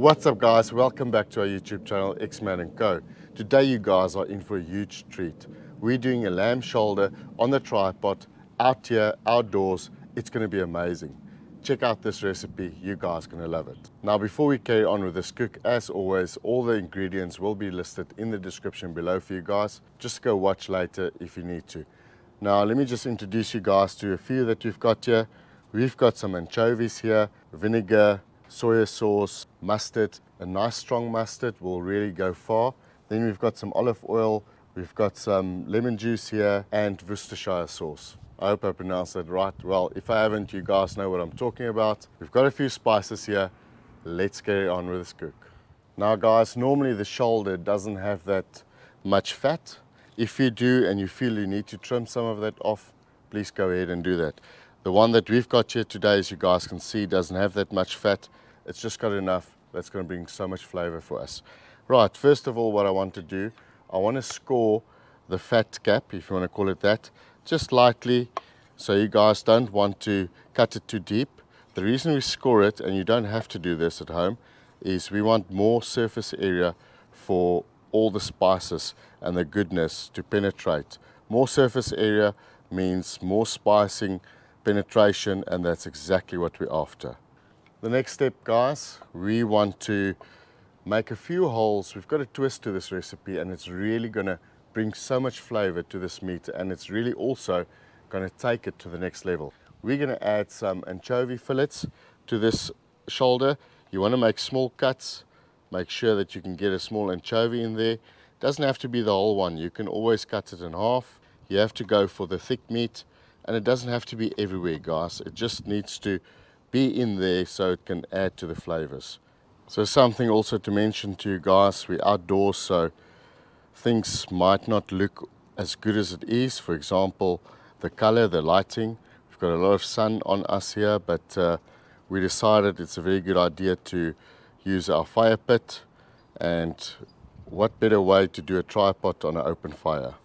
What's up guys, welcome back to our YouTube channel Xman Co. Today you guys are in for a huge treat. We're doing a lamb shoulder on the tripod, out here, outdoors. It's going to be amazing. Check out this recipe, you guys are going to love it. Now before we carry on with this cook, as always, all the ingredients will be listed in the description below for you guys. Just go watch later if you need to. Now let me just introduce you guys to a few that we've got here. We've got some anchovies here, vinegar, soy sauce, mustard. A nice strong mustard will really go far. Then we've got some olive oil, we've got some lemon juice here, and Worcestershire sauce. I hope I pronounced that right. Well, if I haven't, you guys know what I'm talking about. We've got a few spices here. Let's carry on with this cook. Now guys, normally the shoulder doesn't have that much fat. If you do and you feel you need to trim some of that off, please go ahead and do that. The one that we've got here today, as you guys can see, doesn't have that much fat. It's just got enough that's going to bring so much flavor for us. Right, first of all, what I want to do, I want to score the fat cap, if you want to call it that, just lightly, so you guys don't want to cut it too deep. The reason we score it, and you don't have to do this at home, is we want more surface area for all the spices and the goodness to penetrate. More surface area means more spicing, penetration, and that's exactly what we're after. The next step, guys, we want to make a few holes. We've got a twist to this recipe, and it's really going to bring so much flavor to this meat, and it's really also going to take it to the next level. We're going to add some anchovy fillets to this shoulder. You want to make small cuts. Make sure that you can get a small anchovy in there. Doesn't have to be the whole one. You can always cut it in half. You have to go for the thick meat, and it doesn't have to be everywhere, guys. It just needs to be in there so it can add to the flavors. So something also to mention to you guys, we're outdoors, so things might not look as good as it is. For example, the color, the lighting. We've got a lot of sun on us here, but we decided it's a very good idea to use our fire pit, and what better way to do a tripod on an open fire.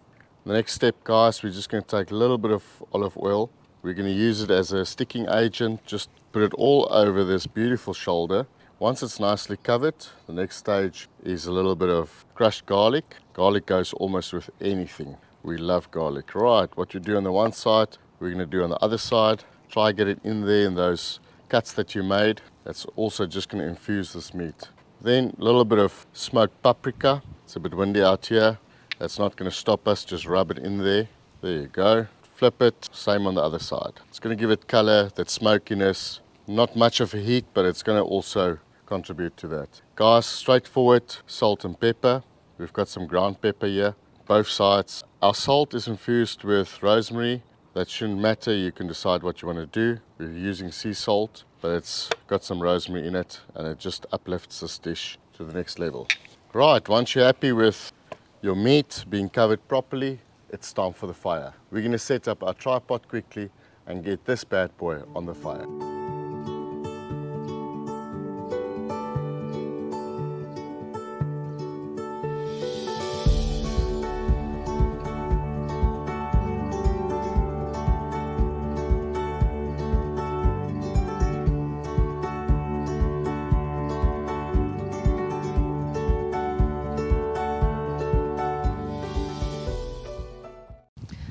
The next step, guys, we're just going to take a little bit of olive oil. We're going to use it as a sticking agent, just put it all over this beautiful shoulder. Once it's nicely covered, the next stage is a little bit of crushed garlic. Garlic goes almost with anything. We love garlic. Right, what you do on the one side, we're going to do on the other side. Try get it in there in those cuts that you made. That's also just going to infuse this meat. Then a little bit of smoked paprika. It's a bit windy out here. That's not going to stop us, just rub it in there. There you go. Flip it, same on the other side. It's going to give it color, that smokiness. Not much of a heat, but it's going to also contribute to that. Guys, straightforward, salt and pepper. We've got some ground pepper here, both sides. Our salt is infused with rosemary. That shouldn't matter, you can decide what you want to do. We're using sea salt, but it's got some rosemary in it, and it just uplifts this dish to the next level. Right, once you're happy with your meat being covered properly, it's time for the fire. We're going to set up our tripod quickly and get this bad boy on the fire.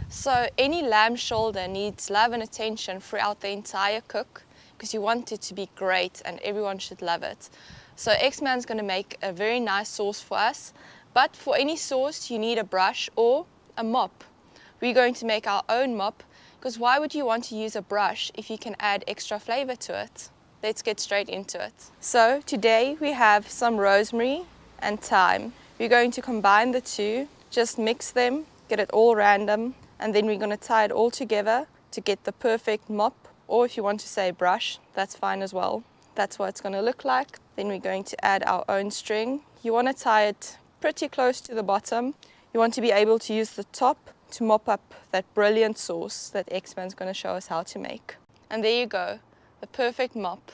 So any lamb shoulder needs love and attention throughout the entire cook, because you want it to be great and everyone should love it. So Xman's going to make a very nice sauce for us, but for any sauce you need a brush or a mop. We're going to make our own mop, because why would you want to use a brush if you can add extra flavor to it? Let's get straight into it. So today we have some rosemary and thyme. We're going to combine the two, just mix them, get it all random, and then we're going to tie it all together to get the perfect mop, or if you want to say brush, that's fine as well. That's what it's going to look like. Then we're going to add our own string. You want to tie it pretty close to the bottom. You want to be able to use the top to mop up that brilliant sauce that Xman's going to show us how to make. And there you go, the perfect mop.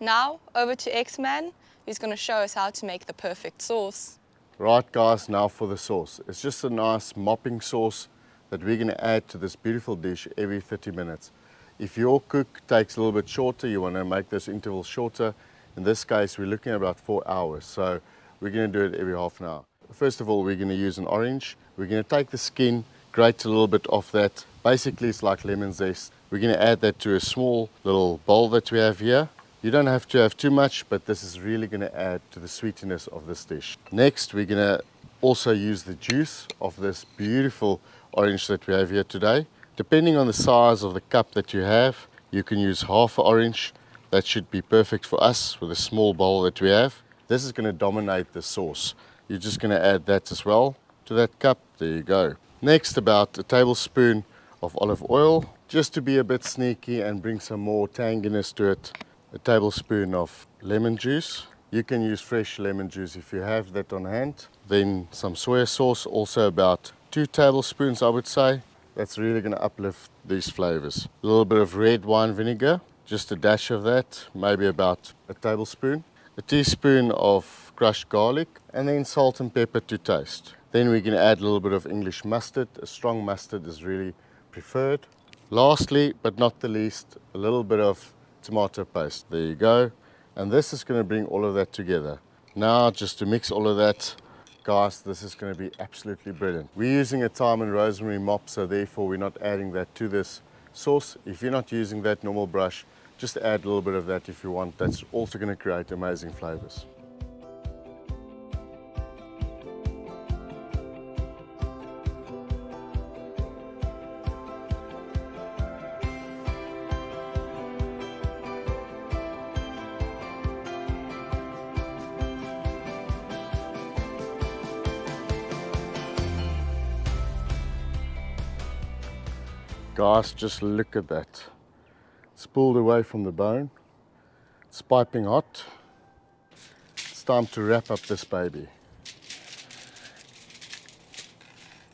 Now over to Xman, who's going to show us how to make the perfect sauce. Right guys, now for the sauce. It's just a nice mopping sauce that we're going to add to this beautiful dish every 30 minutes. If your cook takes a little bit shorter, you want to make those intervals shorter, In this case, we're looking at about 4 hours. So we're going to do it every half an hour. First of all, we're going to use an orange. We're going to take the skin, grate a little bit off that. Basically, it's like lemon zest. We're going to add that to a small little bowl that we have here. You don't have to have too much, but this is really going to add to the sweetiness of this dish. Next, we're going to also use the juice of this beautiful orange that we have here today. Depending on the size of the cup that you have, you can use half an orange. That should be perfect for us with a small bowl that we have. This is going to dominate the sauce. You're just going to add that as well to that cup. There you go. Next, about a tablespoon of olive oil, just to be a bit sneaky and bring some more tanginess to it. A tablespoon of lemon juice. You can use fresh lemon juice if you have that on hand. Then some soy sauce, also about 2 tablespoons I would say. That's really going to uplift these flavors. A little bit of red wine vinegar, just a dash of that, maybe about a tablespoon. A teaspoon of crushed garlic, and then salt and pepper to taste. Then we're going to add a little bit of English mustard. A strong mustard is really preferred. Lastly, but not the least, a little bit of tomato paste. There you go. And this is going to bring all of that together. Now, just to mix all of that, guys, this is going to be absolutely brilliant. We're using a thyme and rosemary mop, so therefore we're not adding that to this sauce. If you're not using that normal brush, just add a little bit of that if you want. That's also going to create amazing flavors. Guys, just look at that. It's pulled away from the bone. It's piping hot. It's time to wrap up this baby.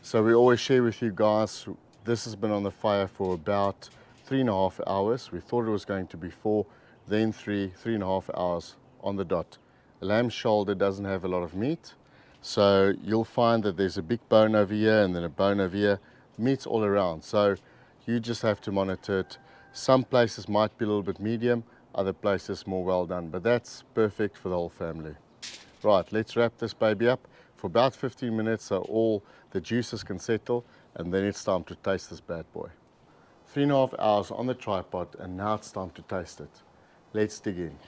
So we always share with you guys, this has been on the fire for about 3.5 hours. We thought it was going to be 4, then 3.5 hours on the dot. A lamb shoulder doesn't have a lot of meat, so you'll find that there's a big bone over here and then a bone over here. Meat's all around, so you just have to monitor it. Some places might be a little bit medium, other places more well done, but that's perfect for the whole family. Right, let's wrap this baby up for about 15 minutes so all the juices can settle, and then it's time to taste this bad boy. 3.5 hours on the tripod, and now it's time to taste it. Let's dig in.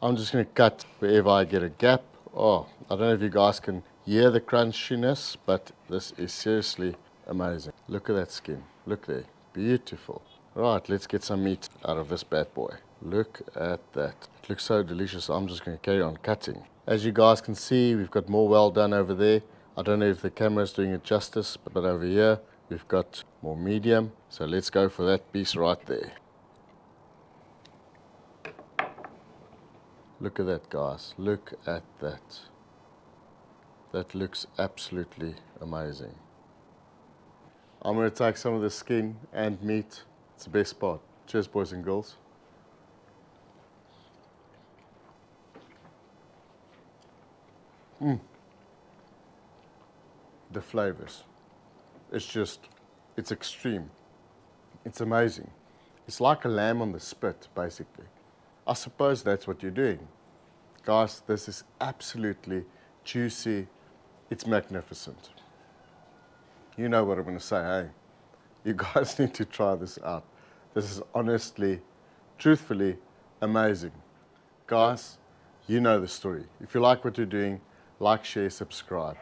I'm just going to cut wherever I get a gap. Oh, I don't know if you guys can hear the crunchiness, but this is seriously amazing. Look at that skin. Look there. Beautiful. Right, let's get some meat out of this bad boy. Look at that. It looks so delicious. I'm just going to carry on cutting. As you guys can see, we've got more well done over there. I don't know if the camera is doing it justice, but over here we've got more medium. So let's go for that piece right there. Look at that, guys. Look at that. That looks absolutely amazing. I'm going to take some of the skin and meat. It's the best part. Cheers, boys and girls. The flavors. It's extreme. It's amazing. It's like a lamb on the spit, basically. I suppose that's what you're doing. Guys, this is absolutely juicy. It's magnificent. You know what I'm going to say, hey? You guys need to try this out. This is honestly, truthfully amazing. Guys, you know the story. If you like what you're doing, like, share, subscribe.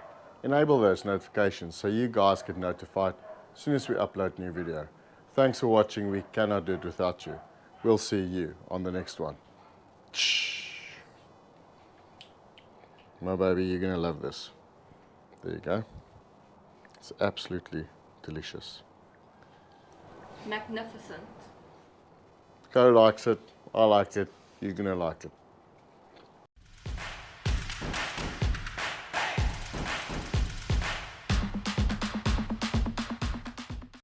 Enable those notifications so you guys get notified as soon as we upload a new video. Thanks for watching. We cannot do it without you. We'll see you on the next one. My baby, you're going to love this. There you go. It's absolutely delicious. Magnificent. Co likes it. I like it. You're going to like it.